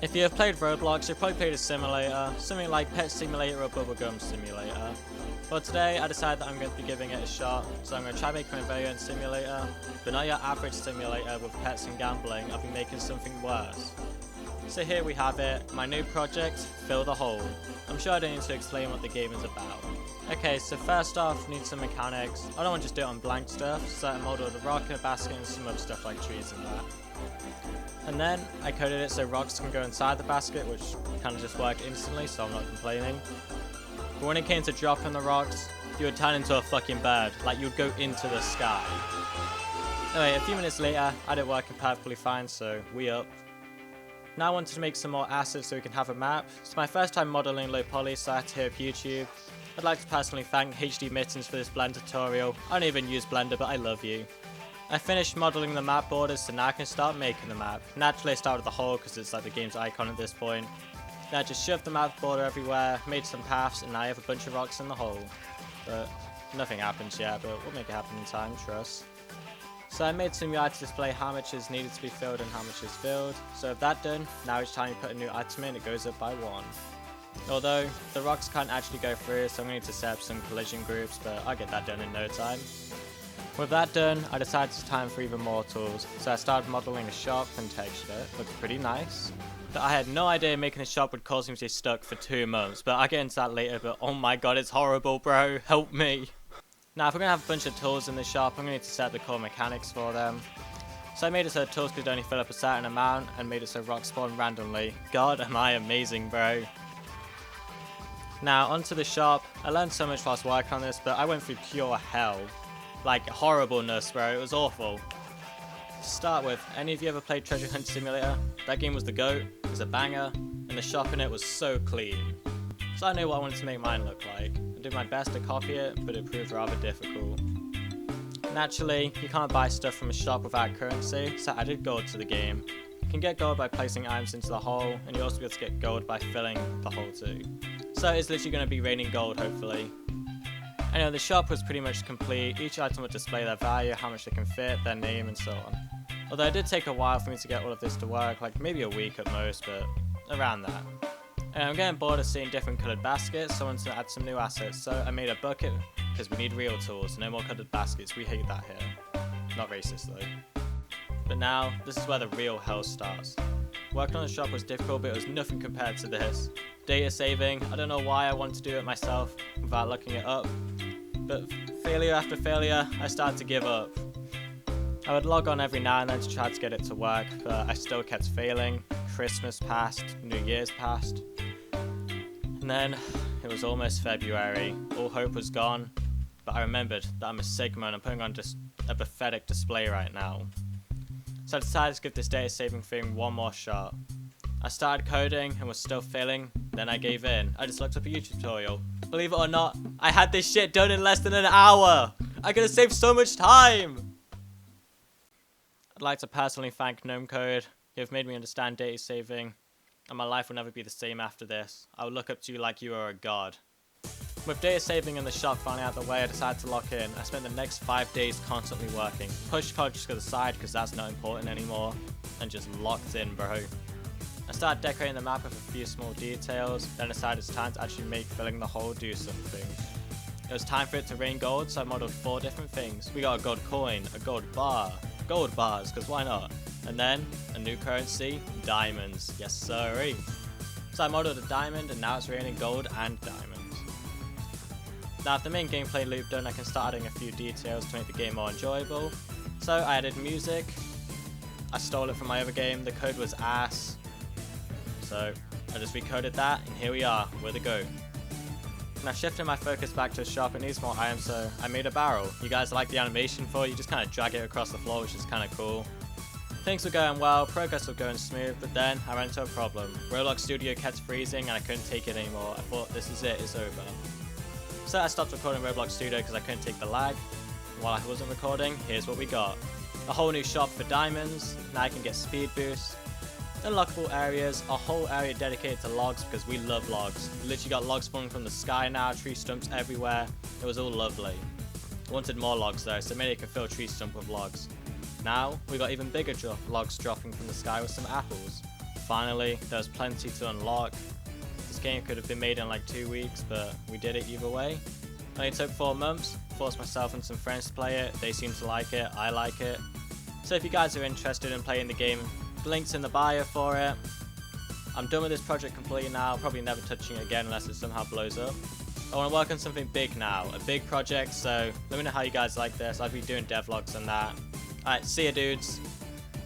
If you have played Roblox, you've probably played a simulator, something like Pet Simulator or Bubblegum Simulator. But today I decided that I'm going to be giving it a shot, so I'm going to try making a very own simulator, but not your average simulator with pets and gambling. I'll be making something worse. So here we have it, my new project, Fill the Hole. I'm sure I don't need to explain what the game is about. Okay, so first off, need some mechanics. I don't want to just do it on blank stuff, so I modeled a rock in a basket and some other stuff like trees and that. And then I coded it so rocks can go inside the basket, which kind of just worked instantly, so I'm not complaining. But when it came to dropping the rocks, you would turn into a fucking bird, like you would go into the sky. Anyway, a few minutes later, I had it working perfectly fine, so we up. Now I wanted to make some more assets so we can have a map. It's my first time modeling low poly, so I had to hit up YouTube. I'd like to personally thank HD Mittens for this Blender tutorial. I don't even use Blender, but I love you. I finished modeling the map borders, so now I can start making the map. Naturally I started with the hole because it's like the game's icon at this point. Then I just shoved the map border everywhere, made some paths, and now I have a bunch of rocks in the hole. But nothing happens yet, but we'll make it happen in time, trust. So I made some UI to display how much is needed to be filled and how much is filled. So with that done, now each time you put a new item in, it goes up by 1. Although, the rocks can't actually go through, so I'm going to need to set up some collision groups, but I'll get that done in no time. With that done, I decided it's time for even more tools, so I started modeling a shop and textured it. Looks pretty nice. But I had no idea making a shop would cause me to stay stuck for 2 months, but I'll get into that later, but oh my god, it's horrible, bro. Help me. Now, if we're going to have a bunch of tools in the shop, I'm going to need to set up the core mechanics for them. So I made it so tools could only fill up a certain amount, and made it so rocks spawn randomly. God, am I amazing, bro. Now, onto the shop. I learned so much whilst working on this, but I went through pure hell. Like, horribleness, bro. It was awful. To start with, any of you ever played Treasure Hunt Simulator? That game was the GOAT, it was a banger, and the shop in it was so clean. So I knew what I wanted to make mine look like. I did my best to copy it, but it proved rather difficult. Naturally, you can't buy stuff from a shop without currency, so I added gold to the game. You can get gold by placing items into the hole, and you also be able to get gold by filling the hole too. So it's literally going to be raining gold, hopefully. Anyway, the shop was pretty much complete. Each item would display their value, how much they can fit, their name, and so on. Although it did take a while for me to get all of this to work, like maybe a week at most, but around that. And I'm getting bored of seeing different coloured baskets, so I wanted to add some new assets. So I made a bucket, because we need real tools, no more coloured baskets, we hate that here. Not racist though. But now, this is where the real hell starts. Working on the shop was difficult, but it was nothing compared to this. Data saving, I don't know why I wanted to do it myself without looking it up. But failure after failure, I started to give up. I would log on every now and then to try to get it to work, but I still kept failing. Christmas passed, New Year's passed. And then, it was almost February. All hope was gone, but I remembered that I'm a Sigma and I'm putting on just a pathetic display right now. So I decided to give this data saving thing one more shot. I started coding and was still failing, then I gave in. I just looked up a YouTube tutorial. Believe it or not, I had this shit done in less than an hour! I could have saved so much time! I'd like to personally thank Gnome Code. You have made me understand data saving, and my life will never be the same after this. I will look up to you like you are a god. With data saving and the shop finally out of the way, I decided to lock in. I spent the next 5 days constantly working. Pushed college to the side because that's not important anymore, and just locked in, bro. I started decorating the map with a few small details, then decided it's time to actually make filling the hole do something. It was time for it to rain gold, so I modeled 4 different things. We got a gold coin, a gold bar, gold bars, because why not? And then, a new currency, diamonds. Yes sirree. So I modeled a diamond, and now it's raining gold and diamonds. Now with the main gameplay loop done, I can start adding a few details to make the game more enjoyable. So I added music. I stole it from my other game, the code was ass. So I just recoded that, and here we are, we're the GOAT. Now shifting my focus back to the shop, it needs more items, so I made a barrel. You guys like the animation for it? You just kind of drag it across the floor, which is kind of cool. Things were going well, progress was going smooth, but then I ran into a problem. Roblox Studio kept freezing and I couldn't take it anymore. I thought, this is it, it's over. So I stopped recording Roblox Studio because I couldn't take the lag. And while I wasn't recording, here's what we got. A whole new shop for diamonds, now I can get speed boosts. Unlockable areas, a whole area dedicated to logs because we love logs. We literally got logs falling from the sky now, tree stumps everywhere. It was all lovely. I wanted more logs though, so maybe I could fill a tree stump with logs. Now, we got even bigger logs dropping from the sky with some apples. finally. There was plenty to unlock. This game could have been made in like 2 weeks, but we did it either way. Only took 4 months, forced myself and some friends to play it. They seem to like it, I like it. So if you guys are interested in playing the game, the link's in the bio for it. I'm done with this project completely now, probably never touching it again unless it somehow blows up. I want to work on something big now, a big project, so let me know how you guys like this. I'll be doing devlogs and that. Alright, see ya dudes.